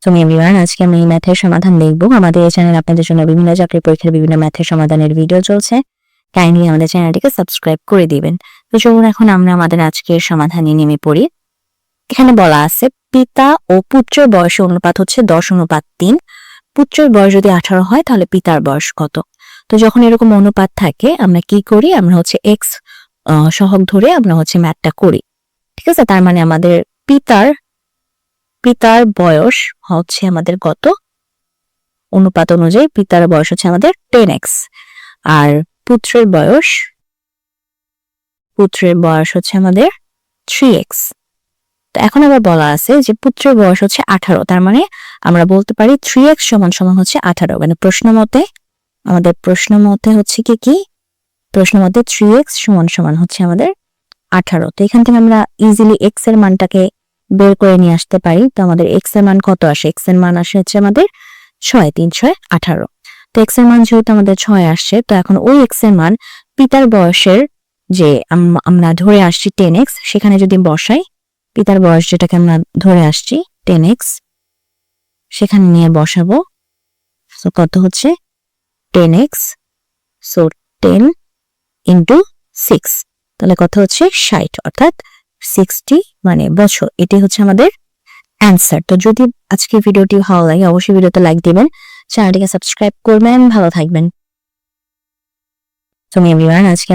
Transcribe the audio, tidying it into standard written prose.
তুমি এভরিওয়ান, আজকে আমি ম্যাথের সমাধান দেখব। আমাদের এই চ্যানেলে আপনাদের জন্য বিভিন্ন চাকরির পরীক্ষার বিভিন্ন ম্যাথের সমাধানের ভিডিও চলছে। কাইন্ডলি আমাদের চ্যানেলটিকে সাবস্ক্রাইব করে দিবেন। তো চলুন এখন আমরা আমাদের আজকের সমাধানে নেমে পড়ি। এখানে বলা আছে পিতা ও পুত্রের বয়সের অনুপাত হচ্ছে 10:3। পুত্রের বয়স যদি 18 হয় তাহলে পিতার বয়স কত? তো যখন এরকম অনুপাত থাকে আমরা কি করি, আমরা হচ্ছে এক্স সহগ ধরে আমরা হচ্ছে ম্যাথটা করি। ঠিক আছে, তার মানে আমাদের পিতার বয়স হচ্ছে আমাদের কত? অনুপাত অনুযায়ী পিতার বয়স হচ্ছে আমাদের 10x, আর পুত্রের বয়স হচ্ছে আমাদের 3x। তো এখন আবার বলা আছে যে পুত্রের বয়স হচ্ছে 18, তার মানে আমরা বলতে পারি 3x সমান সমান হচ্ছে 18। মানে প্রশ্ন মতে হচ্ছে কি প্রশ্ন মতে 3x সমান সমান হচ্ছে আমাদের 18। তো এখান থেকে আমরা ইজিলি x এর মানটাকে বের করে নিয়ে আসতে পারি। তো আমাদের x এর মান কত আসে? x এর মান আসে হচ্ছে আমাদের 6, 3 6 18। তো x এর মান যেহেতু আমাদের 6 আসছে, তো এখন ওই x এর মান পিতার বয়সের যে আমরা ধরে আসছি 10x, সেখানে যদি বসাই, পিতার বয়স যেটাকে আমরা ধরে আসছি 10x, সেখানে নিয়ে বসাবো। তো কত হচ্ছে 10x, সো 10 ইন্টু 6, তাহলে কত হচ্ছে 60, অর্থাৎ 60 মানে বছর। এটি হচ্ছে আমাদের অ্যান্সার। তো যদি আজকের ভিডিওটি ভালো লাগে অবশ্যই ভিডিওতে লাইক দিবেন, চ্যানেলটিকে সাবস্ক্রাইব করবেন। ভালো থাকবেন। তুমি এভরিওয়ান, আজকে